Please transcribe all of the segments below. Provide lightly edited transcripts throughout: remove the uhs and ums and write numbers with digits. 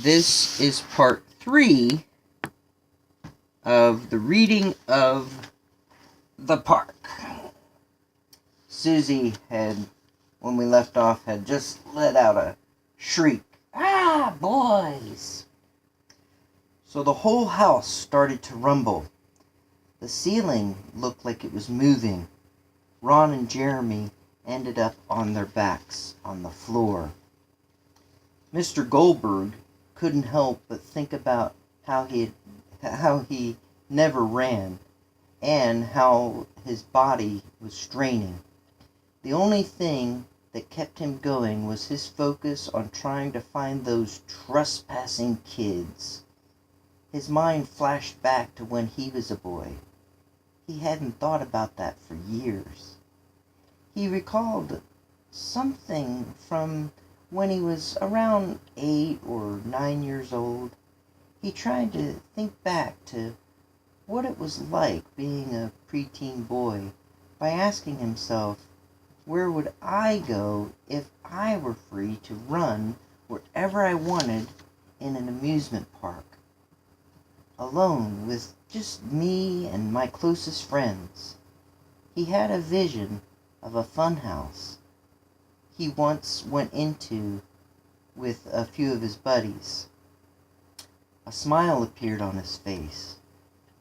This is part 3 of the reading of the park. Susie had, when we left off, had just let out a shriek. Ah, boys! So the whole house started to rumble. The ceiling looked like it was moving. Ron and Jeremy ended up on their backs on the floor. Mr. Goldberg couldn't help but think about how he never ran and how his body was straining. The only thing that kept him going was his focus on trying to find those trespassing kids. His mind flashed back to when he was a boy. He hadn't thought about that for years. He recalled something from when he was around 8 or 9 years old. He tried to think back to what it was like being a preteen boy by asking himself, where would I go if I were free to run wherever I wanted in an amusement park, alone with just me and my closest friends? He had a vision of a fun house he once went into with a few of his buddies. A smile appeared on his face.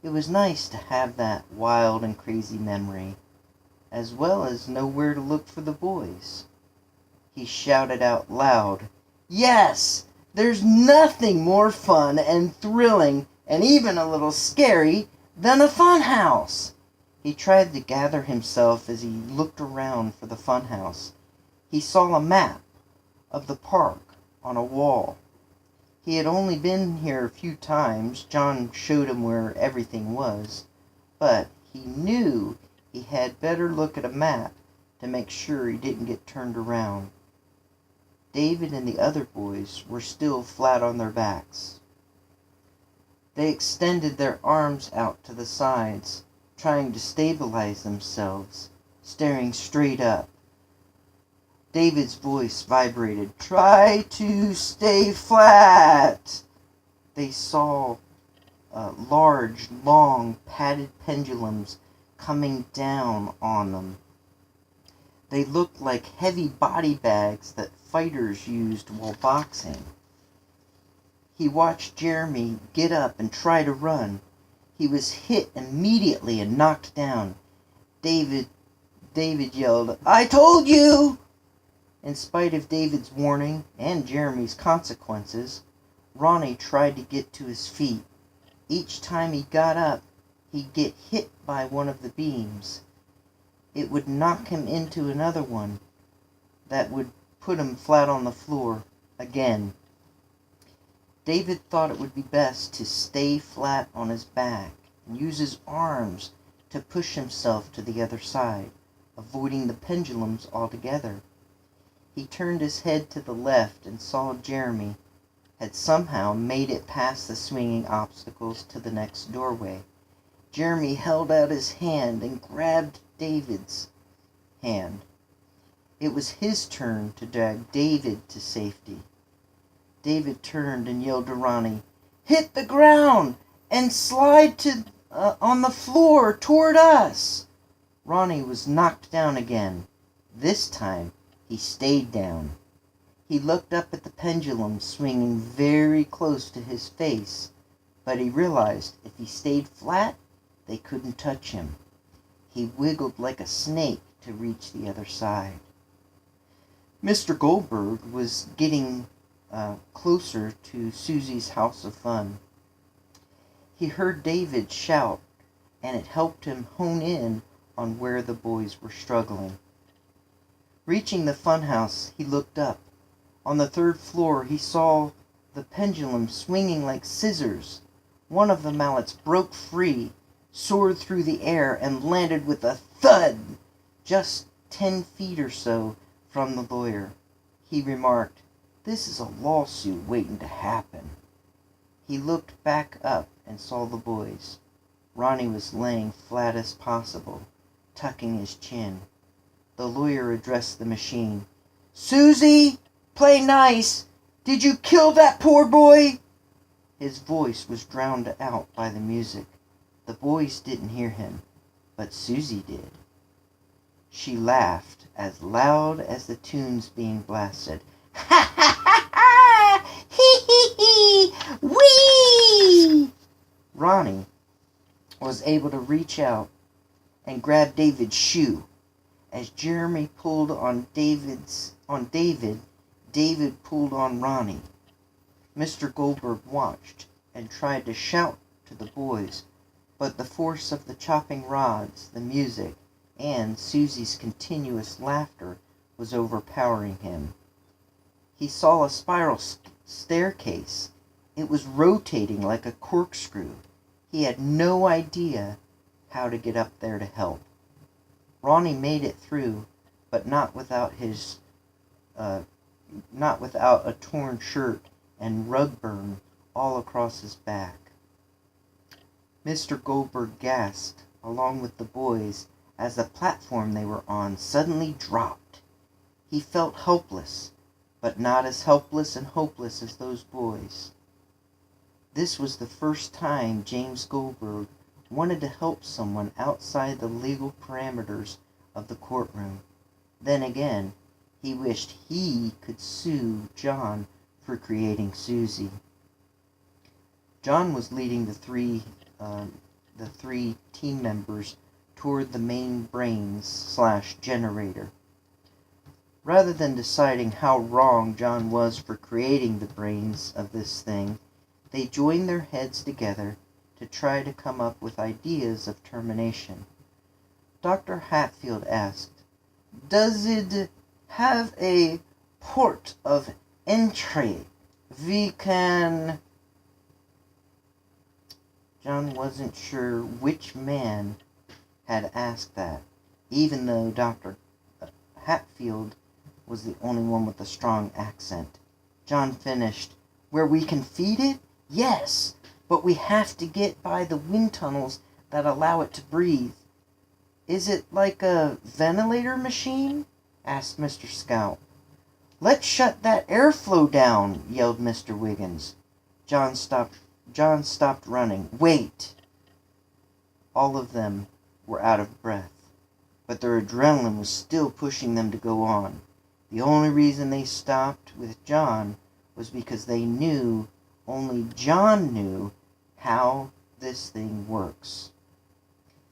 It was nice to have that wild and crazy memory, as well as know where to look for the boys. He shouted out loud, "Yes! There's nothing more fun and thrilling and even a little scary than a fun house!" He tried to gather himself as he looked around for the fun house. He saw a map of the park on a wall. He had only been here a few times. John showed him where everything was, but he knew he had better look at a map to make sure he didn't get turned around. David and the other boys were still flat on their backs. They extended their arms out to the sides, trying to stabilize themselves, staring straight up. David's voice vibrated. "Try to stay flat." They saw large, long, padded pendulums coming down on them. They looked like heavy body bags that fighters used while boxing. He watched Jeremy get up and try to run. He was hit immediately and knocked down. David yelled, "I told you!" In spite of David's warning and Jeremy's consequences, Ronnie tried to get to his feet. Each time he got up, he'd get hit by one of the beams. It would knock him into another one that would put him flat on the floor again. David thought it would be best to stay flat on his back and use his arms to push himself to the other side, avoiding the pendulums altogether. He turned his head to the left and saw Jeremy had somehow made it past the swinging obstacles to the next doorway. Jeremy held out his hand and grabbed David's hand. It was his turn to drag David to safety. David turned and yelled to Ronnie, "Hit the ground and slide on the floor toward us!" Ronnie was knocked down again. This time, he stayed down. He looked up at the pendulum swinging very close to his face, but he realized if he stayed flat, they couldn't touch him. He wiggled like a snake to reach the other side. Mr. Goldberg was getting closer to Susie's house of fun. He heard David shout, and it helped him hone in on where the boys were struggling. Reaching the funhouse, he looked up. On the 3rd floor, he saw the pendulum swinging like scissors. One of the mallets broke free, soared through the air, and landed with a thud just 10 feet or so from the lawyer. He remarked, "This is a lawsuit waiting to happen." He looked back up and saw the boys. Ronnie was laying flat as possible, tucking his chin. The lawyer addressed the machine. "Susie, play nice. Did you kill that poor boy?" His voice was drowned out by the music. The boys didn't hear him, but Susie did. She laughed as loud as the tunes being blasted. "Ha ha ha ha! Hee hee hee! Whee!" Ronnie was able to reach out and grab David's shoe. As Jeremy pulled on David, David pulled on Ronnie. Mr. Goldberg watched and tried to shout to the boys, but the force of the chopping rods, the music, and Susie's continuous laughter was overpowering him. He saw a spiral staircase. It was rotating like a corkscrew. He had no idea how to get up there to help. Ronnie made it through, but not without a torn shirt and rug burn all across his back. Mr. Goldberg gasped, along with the boys, as the platform they were on suddenly dropped. He felt helpless, but not as helpless and hopeless as those boys. This was the first time James Goldberg wanted to help someone outside the legal parameters of the courtroom. Then again, he wished he could sue John for creating Susie. John was leading the three team members toward the main brains/generator. Rather than deciding how wrong John was for creating the brains of this thing, they joined their heads together to try to come up with ideas of termination. Dr. Hatfield asked, "Does it have a port of entry? We can..." John wasn't sure which man had asked that, even though Dr. Hatfield was the only one with a strong accent. John finished, "Where we can feed it? Yes, but we have to get by the wind tunnels that allow it to breathe." "Is it like a ventilator machine?" asked Mr. Scout. "Let's shut that airflow down," yelled Mr. Wiggins. John stopped running. "Wait!" All of them were out of breath, but their adrenaline was still pushing them to go on. The only reason they stopped with John was because they knew, only John knew, how this thing works.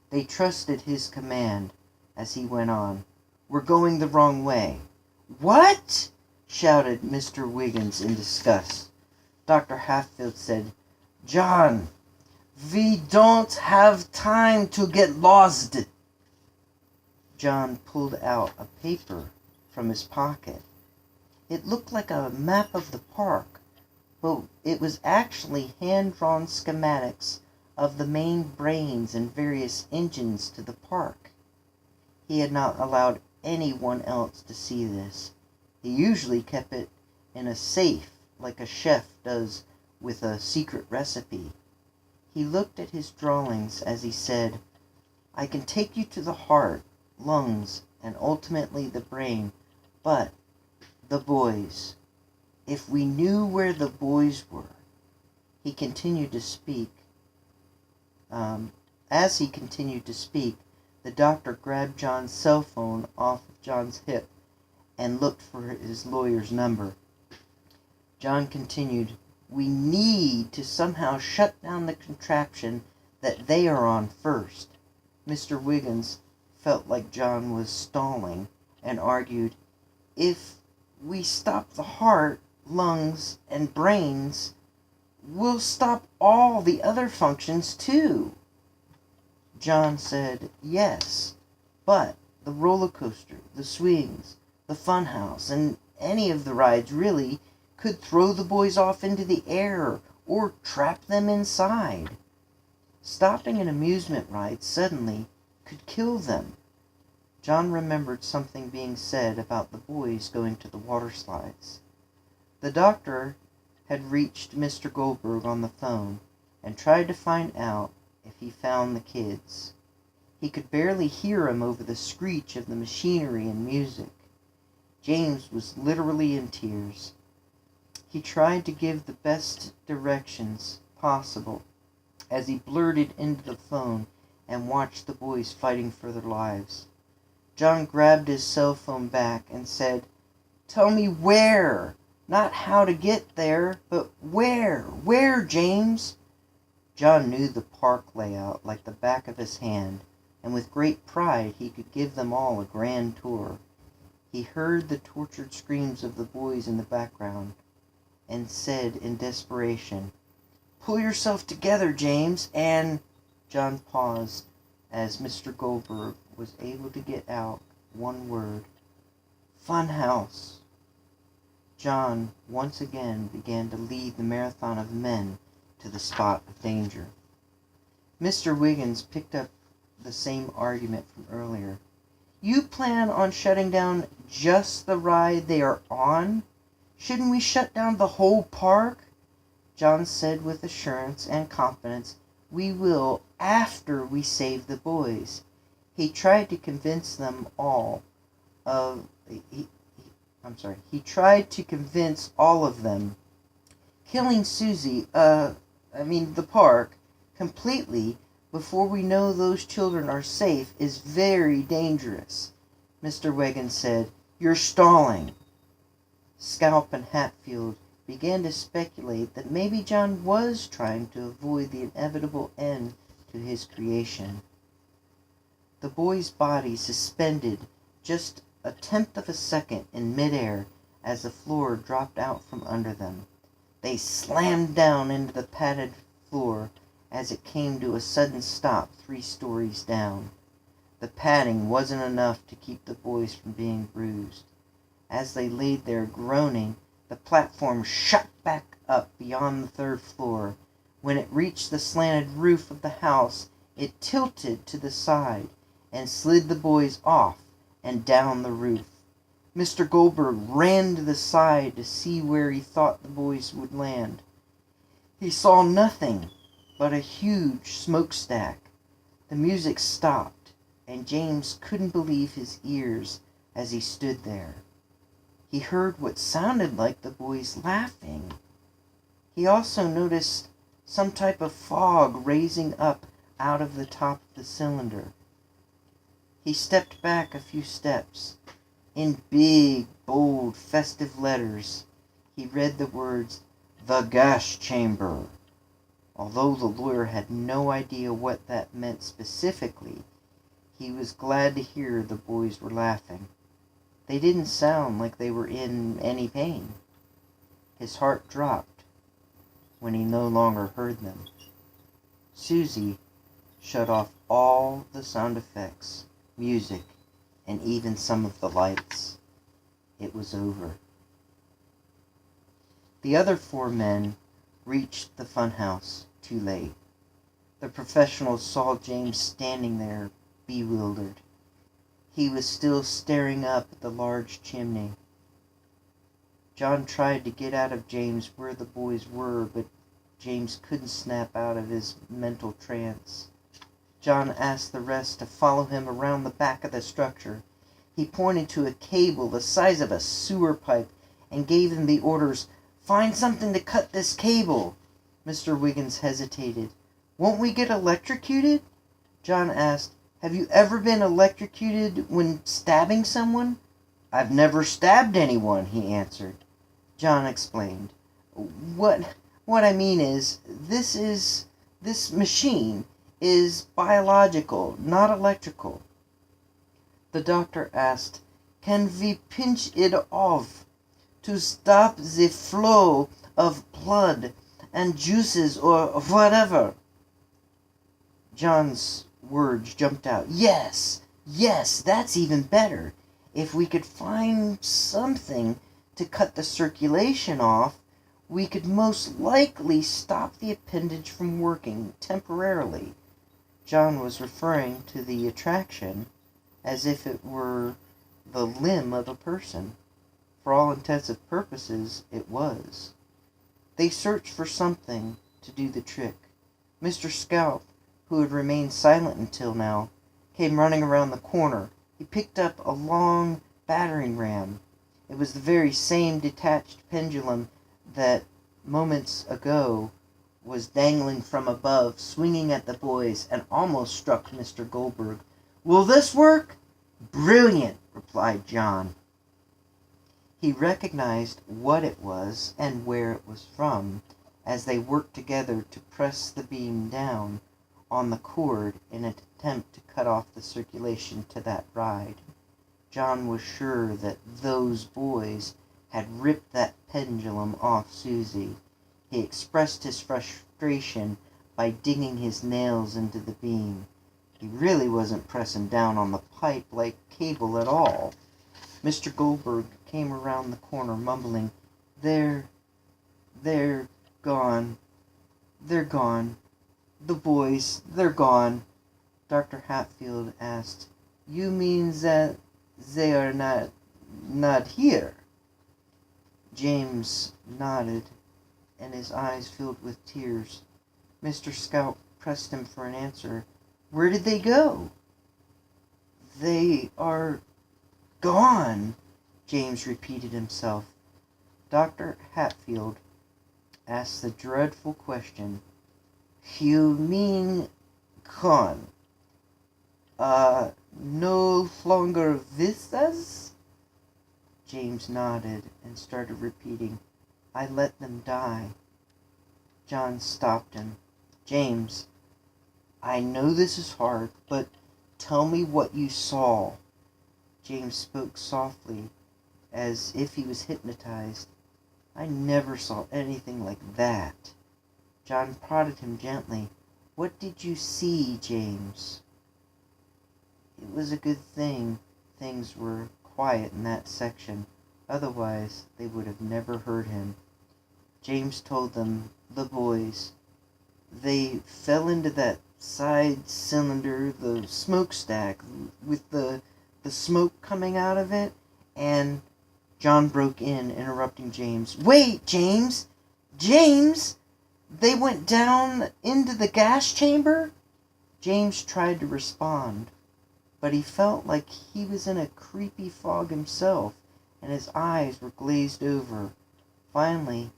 They trusted his command as he went on. "We're going the wrong way." "What?" shouted Mr. Wiggins in disgust. Dr. Hatfield said, "John, we don't have time to get lost." John pulled out a paper from his pocket. It looked like a map of the park, but it was actually hand-drawn schematics of the main brains and various engines to the park. He had not allowed anyone else to see this. He usually kept it in a safe like a chef does with a secret recipe. He looked at his drawings as he said, "I can take you to the heart, lungs, and ultimately the brain, but the boys. If we knew where the boys were..." He continued to speak. As he continued to speak, the doctor grabbed John's cell phone off of John's hip and looked for his lawyer's number. John continued, "We need to somehow shut down the contraption that they are on first." Mr. Wiggins felt like John was stalling and argued, "If we stop the heart, lungs, and brains, we'll stop all the other functions too." John said, "Yes, but the roller coaster, the swings, the fun house, and any of the rides really could throw the boys off into the air or trap them inside. Stopping an amusement ride suddenly could kill them." John remembered something being said about the boys going to the water slides. The doctor had reached Mr. Goldberg on the phone and tried to find out if he found the kids. He could barely hear him over the screech of the machinery and music. James was literally in tears. He tried to give the best directions possible as he blurted into the phone and watched the boys fighting for their lives. John grabbed his cell phone back and said, "Tell me where! Not how to get there, but where! Where, James?" John knew the park layout like the back of his hand, and with great pride he could give them all a grand tour. He heard the tortured screams of the boys in the background, and said in desperation, "Pull yourself together, James, and—" John paused as Mr. Goldberg was able to get out one word: "Fun house." John once again began to lead the marathon of men to the spot of danger. Mr. Wiggins picked up the same argument from earlier. "You plan on shutting down just the ride they are on? Shouldn't we shut down the whole park?" John said with assurance and confidence, "We will after we save the boys." He tried to convince them all of he tried to convince all of them. Killing the park, completely before we know those children are safe is very dangerous. Mr. Wiggins said, "You're stalling." Scalp and Hatfield began to speculate that maybe John was trying to avoid the inevitable end to his creation. The boy's body suspended just a tenth of a second in midair as the floor dropped out from under them. They slammed down into the padded floor as it came to a sudden stop 3 stories down. The padding wasn't enough to keep the boys from being bruised. As they laid there groaning, the platform shot back up beyond the 3rd floor. When it reached the slanted roof of the house, it tilted to the side and slid the boys off and down the roof. Mr. Goldberg ran to the side to see where he thought the boys would land. He saw nothing but a huge smokestack. The music stopped, and James couldn't believe his ears as he stood there. He heard what sounded like the boys laughing. He also noticed some type of fog raising up out of the top of the cylinder. He stepped back a few steps. In big, bold, festive letters, he read the words, "The gas chamber." Although the lawyer had no idea what that meant specifically, he was glad to hear the boys were laughing. They didn't sound like they were in any pain. His heart dropped when he no longer heard them. Susie shut off all the sound effects, music, and even some of the lights. It was over. The other 4 men reached the funhouse too late. The professionals saw James standing there, bewildered. He was still staring up at the large chimney. John tried to get out of James where the boys were, but James couldn't snap out of his mental trance. John asked the rest to follow him around the back of the structure. He pointed to a cable the size of a sewer pipe and gave them the orders, "Find something to cut this cable." Mr. Wiggins hesitated. "Won't we get electrocuted?" John asked, "Have you ever been electrocuted when stabbing someone?" "I've never stabbed anyone," he answered. John explained. What I mean is, this machine is biological, not electrical." The doctor asked, "Can we pinch it off to stop the flow of blood and juices or whatever?" John's words jumped out. Yes, that's even better. If we could find something to cut the circulation off, we could most likely stop the appendage from working temporarily. John was referring to the attraction as if it were the limb of a person. For all intents and purposes, it was. They searched for something to do the trick. Mr. Scalp, who had remained silent until now, came running around the corner. He picked up a long battering ram. It was the very same detached pendulum that moments ago was dangling from above, swinging at the boys, and almost struck Mr. Goldberg. "Will this work?" "Brilliant," replied John. He recognized what it was and where it was from, as they worked together to press the beam down on the cord in an attempt to cut off the circulation to that ride. John was sure that those boys had ripped that pendulum off Susie. He expressed his frustration by digging his nails into the beam. He really wasn't pressing down on the pipe like cable at all. Mr. Goldberg came around the corner mumbling, They're gone. They're gone. The boys, they're gone." Dr. Hatfield asked, "You mean that they are not here?" James nodded, and his eyes filled with tears. Mr. Scout pressed him for an answer. "Where did they go?" "They are gone," James repeated himself. Dr. Hatfield asked the dreadful question, "You mean gone? No longer with us?" James nodded and started repeating, "I let them die." John stopped him. "James, I know this is hard, but tell me what you saw." James spoke softly, as if he was hypnotized. "I never saw anything like that." John prodded him gently. "What did you see, James?" It was a good thing things were quiet in that section. Otherwise, they would have never heard him. James told them, the boys. They fell into that side cylinder, the smokestack, with the smoke coming out of it, and John broke in, interrupting James. "Wait, James! James! They went down into the gas chamber?" James tried to respond, but he felt like he was in a creepy fog himself, and his eyes were glazed over. Finally,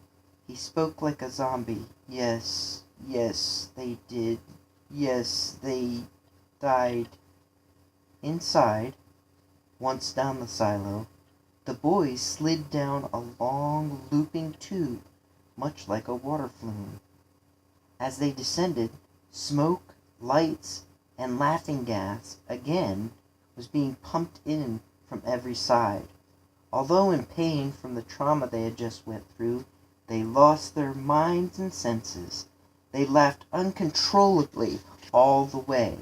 he spoke like a zombie. Yes, they did. Yes, they died." Inside, once down the silo, the boys slid down a long, looping tube, much like a water flume. As they descended, smoke, lights, and laughing gas again was being pumped in from every side. Although in pain from the trauma they had just went through, they lost their minds and senses. They laughed uncontrollably all the way.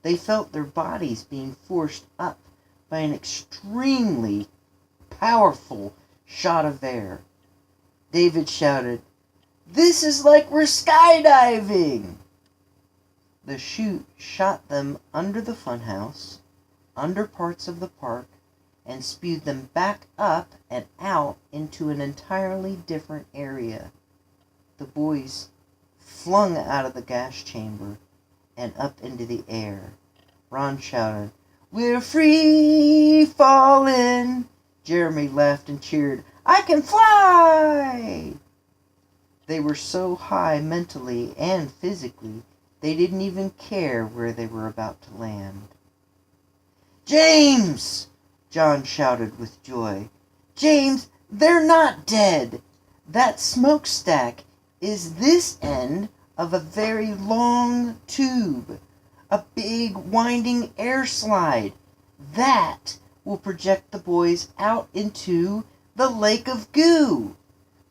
They felt their bodies being forced up by an extremely powerful shot of air. David shouted, "This is like we're skydiving!" The chute shot them under the funhouse, under parts of the park, and spewed them back up and out into an entirely different area. The boys flung out of the gas chamber and up into the air. Ron shouted, "We're free falling!" Jeremy laughed and cheered, "I can fly!" They were so high mentally and physically, they didn't even care where they were about to land. "James!" John shouted with joy. "James, they're not dead! That smokestack is this end of a very long tube, a big winding air slide. That will project the boys out into the lake of goo."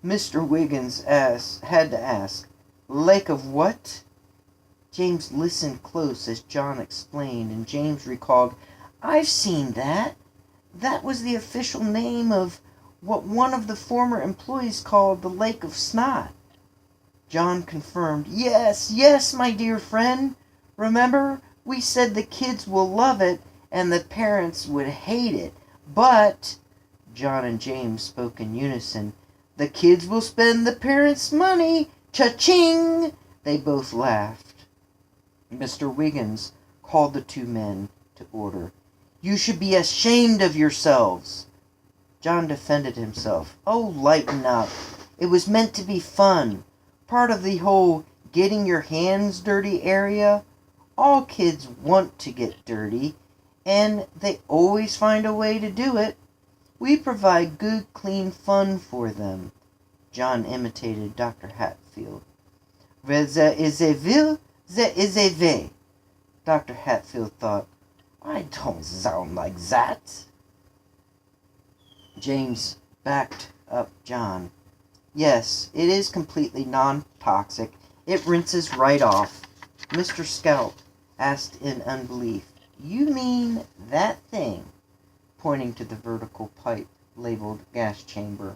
Mr. Wiggins had to ask, "Lake of what?" James listened close as John explained, and James recalled, "I've seen that. That was the official name of what one of the former employees called the Lake of Snot." John confirmed, Yes, my dear friend. Remember, we said the kids will love it and the parents would hate it. But," John and James spoke in unison, "the kids will spend the parents' money. Cha-ching!" They both laughed. Mr. Wiggins called the two men to order. "You should be ashamed of yourselves." John defended himself. "Oh, lighten up. It was meant to be fun, part of the whole getting your hands dirty area. All kids want to get dirty, and they always find a way to do it. We provide good, clean fun for them. John imitated Dr. Hatfield. Where there is a will, there is a way. Dr. Hatfield thought, I don't sound like that. James backed up John. Yes, it is completely non-toxic. It rinses right off. Mr. Scout asked in unbelief, You mean that thing, pointing to the vertical pipe labeled gas chamber,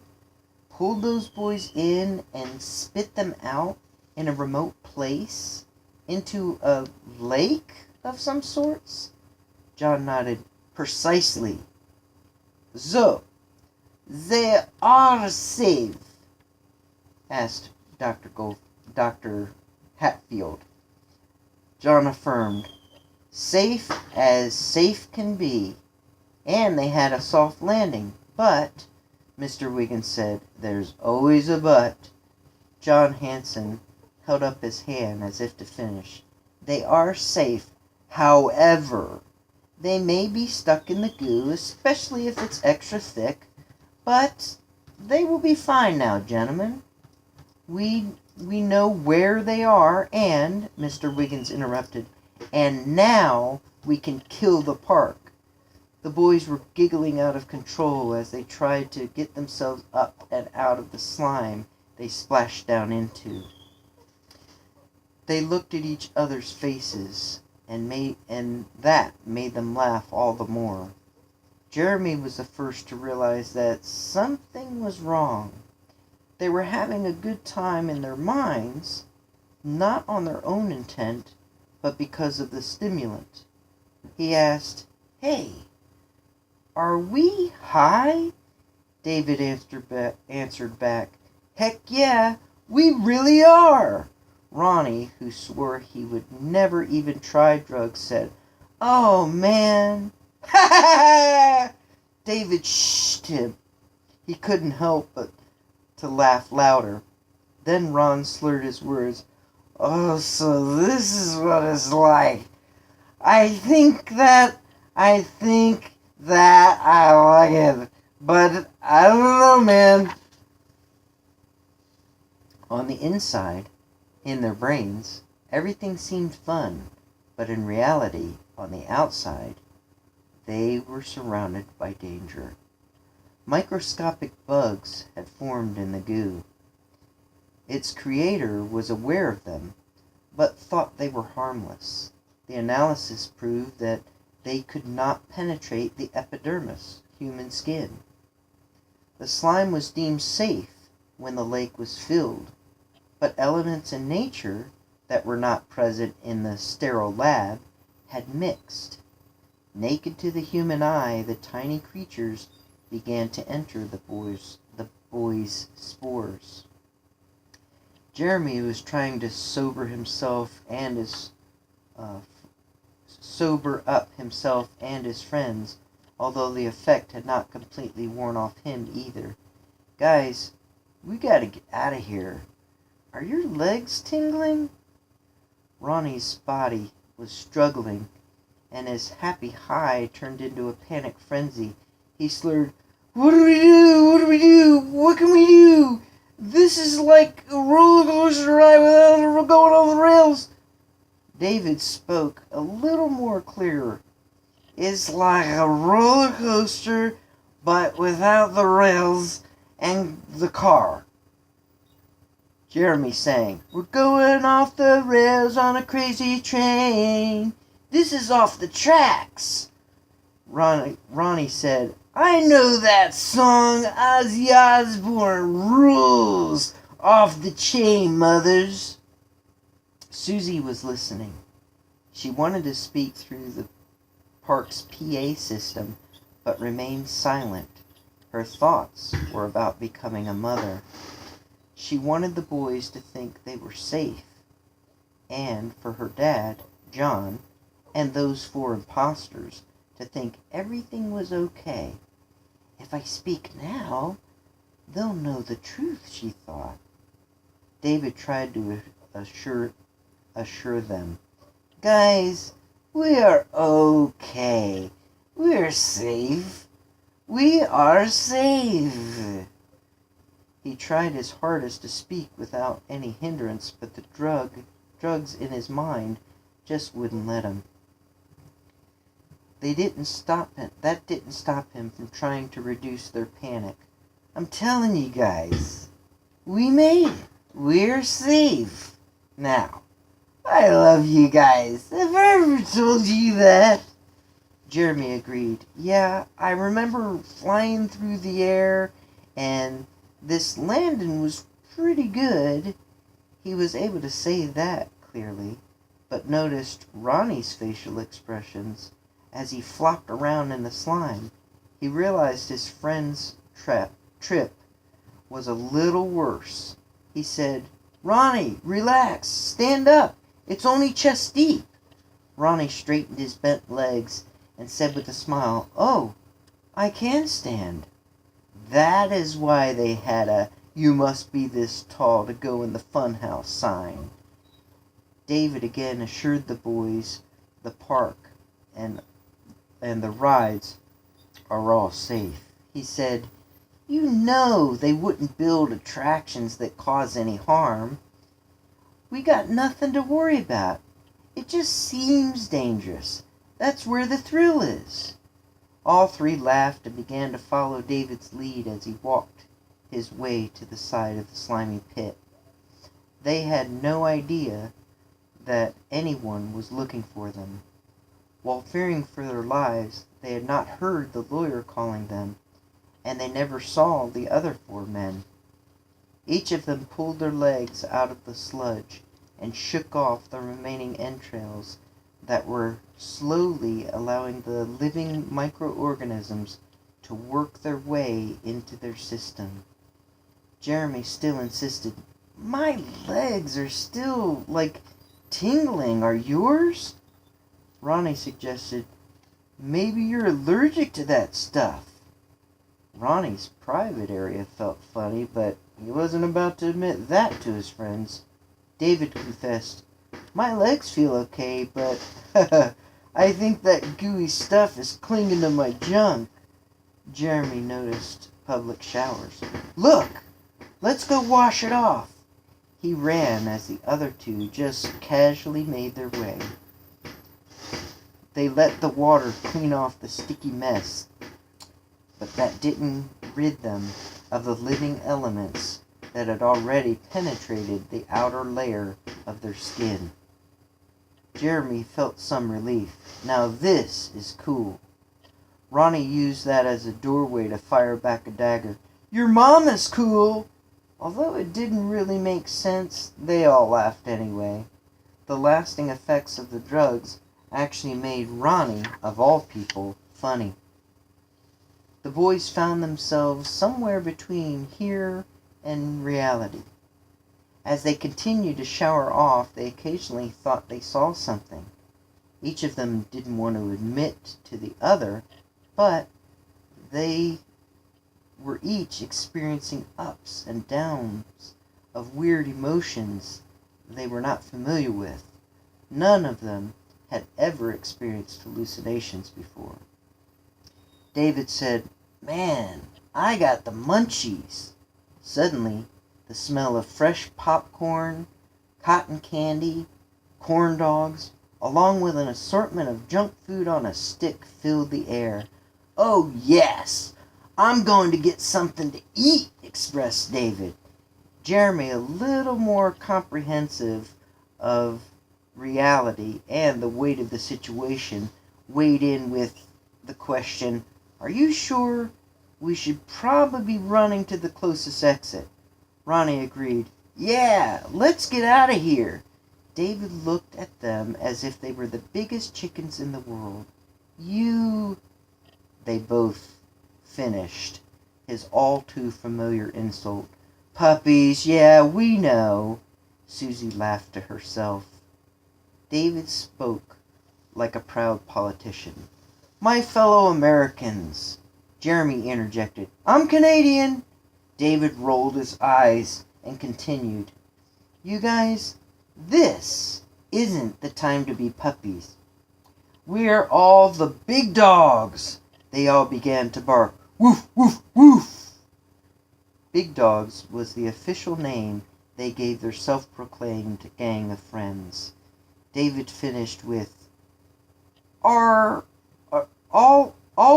pulled those boys in and spit them out in a remote place into a lake of some sorts? John nodded. Precisely. So, they are safe? Asked Dr. Hatfield. John affirmed. Safe as safe can be. And they had a soft landing. But, Mr. Wiggins said, there's always a but. John Hanson held up his hand as if to finish. They are safe. However, they may be stuck in the goo, especially if it's extra thick. But they will be fine now, gentlemen. We know where they are, and, Mr. Wiggins interrupted, and now we can kill the park. The boys were giggling out of control as they tried to get themselves up and out of the slime they splashed down into. They looked at each other's faces, and that made them laugh all the more. Jeremy was the first to realize that something was wrong. They were having a good time in their minds, not on their own intent, but because of the stimulant. He asked, Hey, are we high? David answered back, Heck yeah, we really are. Ronnie, who swore he would never even try drugs, said, Oh, man. Ha ha ha! David shushed him. He couldn't help but to laugh louder. Then Ron slurred his words. Oh, so this is what it's like. I think that I like it. But I don't know, man. On the inside, in their brains, everything seemed fun. But in reality, on the outside, they were surrounded by danger. Microscopic bugs had formed in the goo. Its creator was aware of them, but thought they were harmless. The analysis proved that they could not penetrate the epidermis, human skin. The slime was deemed safe when the lake was filled, but elements in nature that were not present in the sterile lab had mixed. Naked to the human eye, the tiny creatures began to enter the boys' spores. Jeremy was trying to sober up himself and his friends, although the effect had not completely worn off him either. Guys, we gotta get out of here. Are your legs tingling? Ronnie's body was struggling, and his happy high turned into a panic frenzy. He slurred, What do we do? What do we do? What can we do? This is like a roller coaster ride without going on the rails. David spoke a little more clearer. It's like a roller coaster, but without the rails and the car. Jeremy sang, We're going off the rails on a crazy train. This is off the tracks. Ronnie said, I know that song. Ozzy Osbourne rules. Off the chain, mothers. Susie was listening. She wanted to speak through the park's PA system, but remained silent. Her thoughts were about becoming a mother. She wanted the boys to think they were safe, and for her dad, John, and those 4 imposters to think everything was okay. If I speak now, They'll know the truth, she thought. David tried to assure them. Guys, we are okay. We're safe. We are safe. He tried his hardest to speak without any hindrance, but the drugs in his mind just wouldn't let him. That didn't stop him from trying to reduce their panic. I'm telling you guys, we made it. We're safe. Now, I love you guys. Have I ever told you that? Jeremy agreed. Yeah, I remember flying through the air, and this landing was pretty good. He was able to say that clearly, but noticed Ronnie's facial expressions as he flopped around in the slime. He realized his friend's trip was a little worse. He said, Ronnie, relax, stand up. It's only chest deep. Ronnie straightened his bent legs and said with a smile, Oh, I can stand. That is why they had a "you must be this tall to go in the funhouse" sign. David again assured the boys the park and the rides are all safe. He said, You know they wouldn't build attractions that cause any harm. We got nothing to worry about. It just seems dangerous. That's where the thrill is. All three laughed and began to follow David's lead as he walked his way to the side of the slimy pit. They had no idea that anyone was looking for them. While fearing for their lives, they had not heard the lawyer calling them, and they never saw the other four men. Each of them pulled their legs out of the sludge and shook off the remaining entrails that were slowly allowing the living microorganisms to work their way into their system. Jeremy still insisted, My legs are still, tingling. Are yours? Ronnie suggested, Maybe you're allergic to that stuff. Ronnie's private area felt funny, but he wasn't about to admit that to his friends. David confessed, My legs feel okay, but I think that gooey stuff is clinging to my junk. Jeremy noticed public showers. Look! Let's go wash it off. He ran as the other two just casually made their way. They let the water clean off the sticky mess, but that didn't rid them of the living elements that had already penetrated the outer layer of their skin. Jeremy felt some relief. Now this is cool. Ronnie used that as a doorway to fire back a dagger. Your mom is cool! Although it didn't really make sense, they all laughed anyway. The lasting effects of the drugs actually made Ronnie, of all people, funny. The boys found themselves somewhere between here and reality. As they continued to shower off, they occasionally thought they saw something. Each of them didn't want to admit to the other, but they were each experiencing ups and downs of weird emotions they were not familiar with. None of them had ever experienced hallucinations before. David said, Man, I got the munchies. Suddenly, the smell of fresh popcorn, cotton candy, corn dogs, along with an assortment of junk food on a stick filled the air. Oh, yes! I'm going to get something to eat, expressed David. Jeremy, a little more comprehensive of reality and the weight of the situation, weighed in with the question, Are you sure? We should probably be running to the closest exit. Ronnie agreed. Yeah, let's get out of here. David looked at them as if they were the biggest chickens in the world. They both finished his all too familiar insult. Puppies, yeah, we know. Susie laughed to herself. David spoke like a proud politician. My fellow Americans. Jeremy interjected. I'm Canadian. David rolled his eyes and continued, "You guys, this isn't the time to be puppies. We're all the big dogs." They all began to bark. Woof, woof, woof. Big Dogs was the official name they gave their self-proclaimed gang of friends. David finished with, all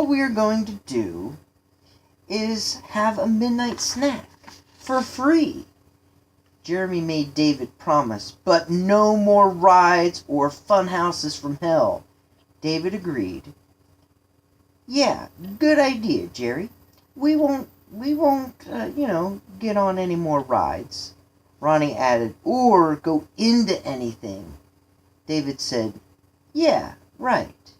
we're going to do is have a midnight snack for free." Jeremy made David promise, but no more rides or fun houses from hell. David agreed. "Yeah, good idea, Jerry. We won't, get on any more rides." Ronnie added, "or go into anything." David said, "Yeah, right.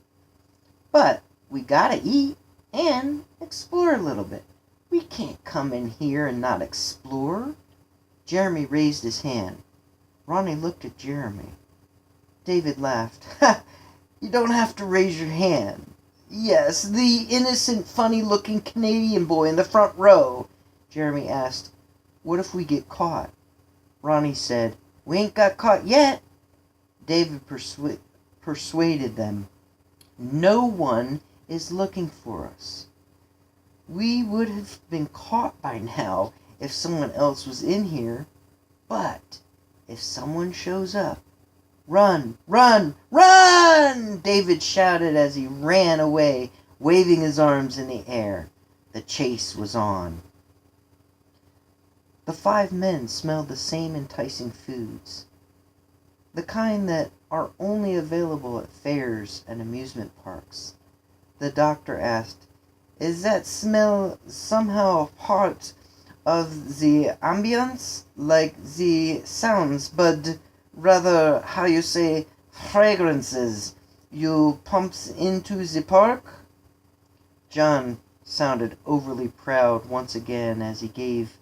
But we gotta eat and explore a little bit. We can't come in here and not explore." Jeremy raised his hand. Ronnie looked at Jeremy. David laughed. "Ha! You don't have to raise your hand. Yes, the innocent, funny-looking Canadian boy in the front row." Jeremy asked, "What if we get caught?" Ronnie said, "We ain't got caught yet." David persuaded them. "No one is looking for us. We would have been caught by now if someone else was in here. But if someone shows up, run, run, run!" David shouted as he ran away, waving his arms in the air. The chase was on. The 5 men smelled the same enticing foods, the kind that are only available at fairs and amusement parks. The doctor asked, "Is that smell somehow part of the ambience, like the sounds, but rather, how you say, fragrances you pumps into the park?" John sounded overly proud once again as he gave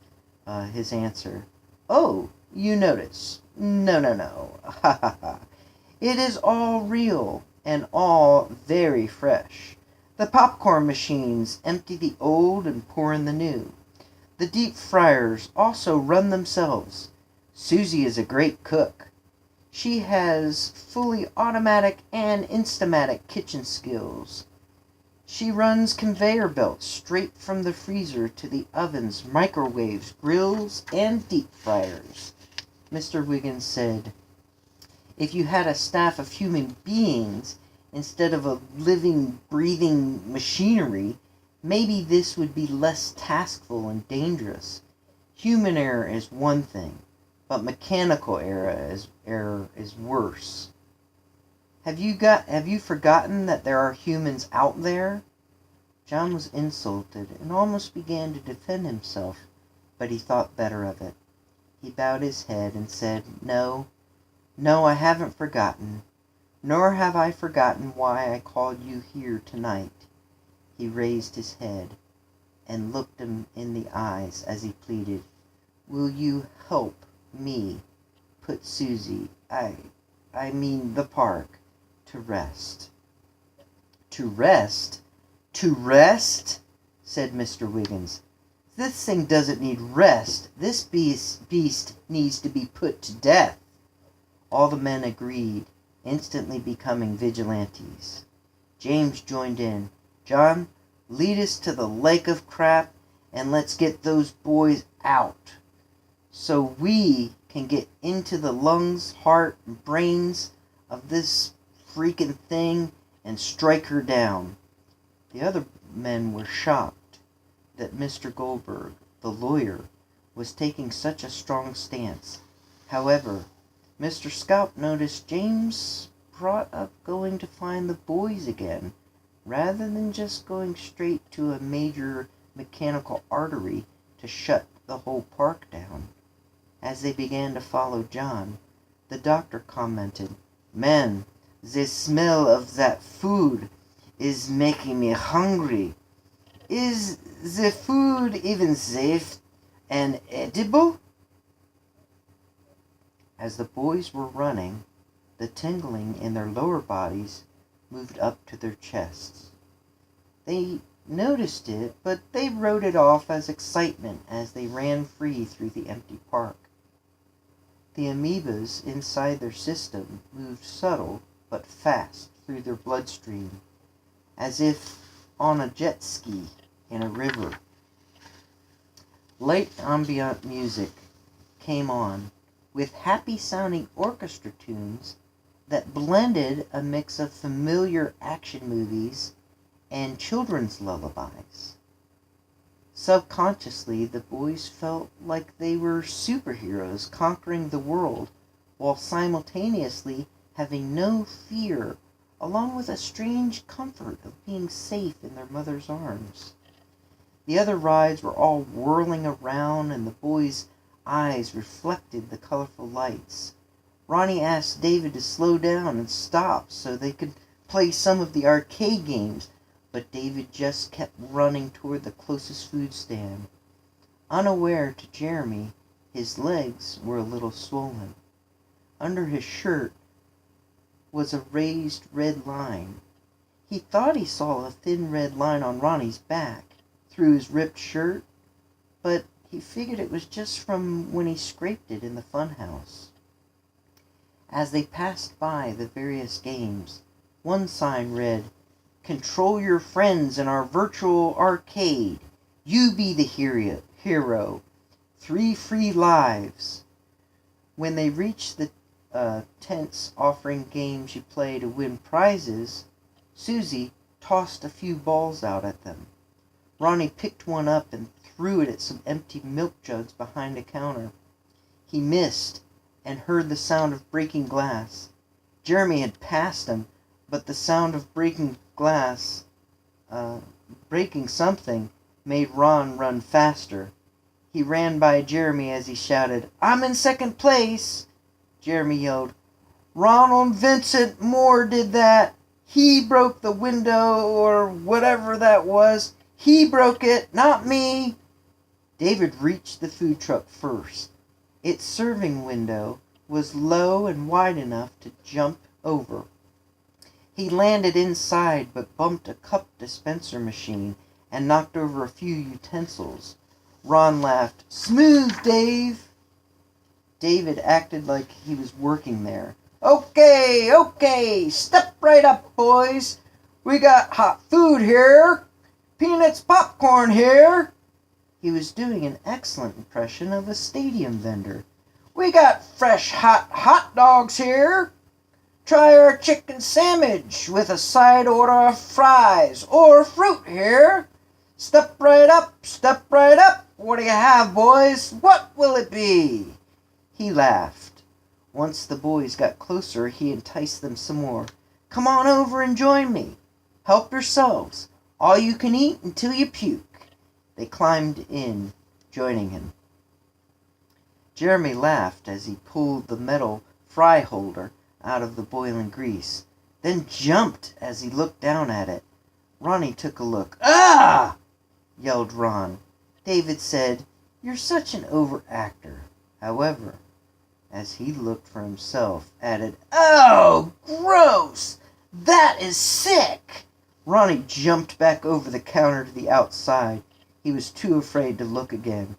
his answer. "Oh, you notice? No. Ha ha ha. It is all real and all very fresh. The popcorn machines empty the old and pour in the new. The deep fryers also run themselves. Susie is a great cook. She has fully automatic and Instamatic kitchen skills. She runs conveyor belts straight from the freezer to the ovens, microwaves, grills, and deep fryers." Mr. Wiggins said, "If you had a staff of human beings instead of a living, breathing machinery, maybe this would be less taskful and dangerous. Human error is one thing, but mechanical error is worse. Have you forgotten that there are humans out there?" John was insulted and almost began to defend himself, but he thought better of it. He bowed his head and said, No, I haven't forgotten, nor have I forgotten why I called you here tonight." He raised his head and looked him in the eyes as he pleaded, "Will you help me put Susie, I mean the park, to rest?" "To rest? To rest?" said Mr. Wiggins. "This thing doesn't need rest. This beast needs to be put to death." All the men agreed, instantly becoming vigilantes. James joined in. "John, lead us to the lake of crap and let's get those boys out so we can get into the lungs, heart, and brains of this freaking thing and strike her down." The other men were shocked that Mr. Goldberg, the lawyer, was taking such a strong stance. However, Mr. Scout noticed James brought up going to find the boys again, rather than just going straight to a major mechanical artery to shut the whole park down. As they began to follow John, the doctor commented, "Man, the smell of that food is making me hungry. Is the food even safe and edible?" As the boys were running, the tingling in their lower bodies moved up to their chests. They noticed it, but they wrote it off as excitement as they ran free through the empty park. The amoebas inside their system moved subtle but fast through their bloodstream, as if on a jet ski in a river. Light ambient music came on, with happy-sounding orchestra tunes that blended a mix of familiar action movies and children's lullabies. Subconsciously, the boys felt like they were superheroes conquering the world while simultaneously having no fear, along with a strange comfort of being safe in their mother's arms. The other rides were all whirling around, and the boys' eyes reflected the colorful lights. Ronnie asked David to slow down and stop so they could play some of the arcade games, but David just kept running toward the closest food stand. Unaware to Jeremy, his legs were a little swollen. Under his shirt was a raised red line. He thought he saw a thin red line on Ronnie's back through his ripped shirt, but he figured it was just from when he scraped it in the funhouse. As they passed by the various games, one sign read, "Control your friends in our virtual arcade. You be the hero. 3 free lives." When they reached the tents offering games you play to win prizes, Susie tossed a few balls out at them. Ronnie picked one up and threw it at some empty milk jugs behind a counter. He missed and heard the sound of breaking glass. Jeremy had passed him, but the sound of breaking glass, breaking something, made Ron run faster. He ran by Jeremy as he shouted, "I'm in second place!" Jeremy yelled, "Ronald Vincent Moore did that. He broke the window, or whatever that was. He broke it, not me." David reached the food truck first. Its serving window was low and wide enough to jump over. He landed inside but bumped a cup dispenser machine and knocked over a few utensils. Ron laughed. "Smooth, Dave." David acted like he was working there. Okay, step right up, boys. We got hot food here. Peanuts, popcorn here." He was doing an excellent impression of a stadium vendor. "We got fresh hot dogs here. Try our chicken sandwich with a side order of fries or fruit here. Step right up. What do you have, boys? What will it be?" He laughed. Once the boys got closer, he enticed them some more. "Come on over and join me. Help yourselves. All you can eat until you puke." They climbed in, joining him. Jeremy laughed as he pulled the metal fry holder out of the boiling grease, then jumped as he looked down at it. Ronnie took a look. "Ah!" yelled Ron. David said, "You're such an overactor." However, as he looked for himself, added, "Oh, gross! That is sick!" Ronnie jumped back over the counter to the outside. He was too afraid to look again.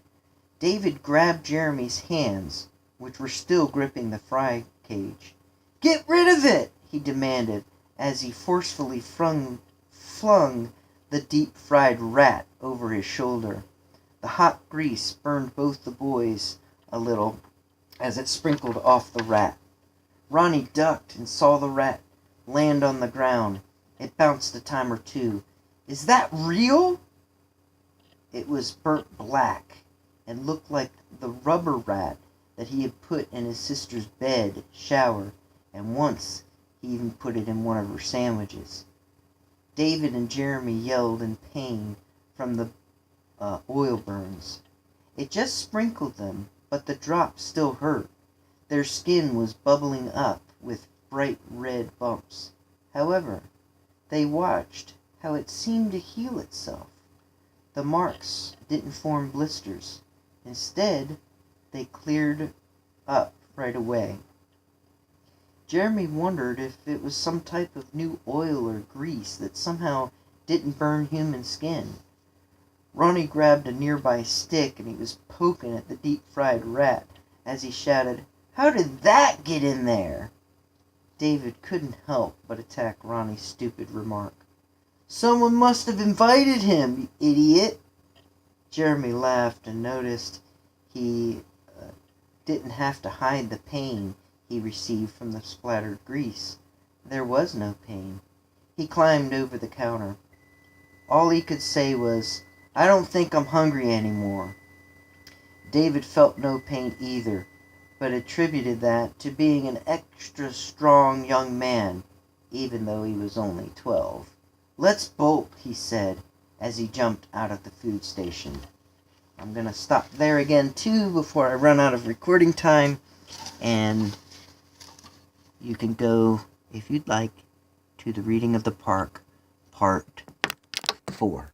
David grabbed Jeremy's hands, which were still gripping the fry cage. "Get rid of it!" he demanded, as he forcefully flung the deep-fried rat over his shoulder. The hot grease burned both the boys a little as it sprinkled off the rat. Ronnie ducked and saw the rat land on the ground. It bounced a time or two. "Is that real?" It was burnt black and looked like the rubber rat that he had put in his sister's bed, shower, and once he even put it in one of her sandwiches. David and Jeremy yelled in pain from the oil burns. It just sprinkled them, but the drops still hurt. Their skin was bubbling up with bright red bumps. However, they watched how it seemed to heal itself. The marks didn't form blisters. Instead, they cleared up right away. Jeremy wondered if it was some type of new oil or grease that somehow didn't burn human skin. Ronnie grabbed a nearby stick and he was poking at the deep-fried rat as he shouted, "How did that get in there?" David couldn't help but attack Ronnie's stupid remark. "Someone must have invited him, you idiot." Jeremy laughed and noticed he didn't have to hide the pain he received from the splattered grease. There was no pain. He climbed over the counter. All he could say was, "I don't think I'm hungry anymore." David felt no pain either, but attributed that to being an extra strong young man, even though he was only 12. "Let's bolt," he said as he jumped out of the food station. I'm going to stop there again too before I run out of recording time, and you can go, if you'd like, to the Reading of the Park, Part 4.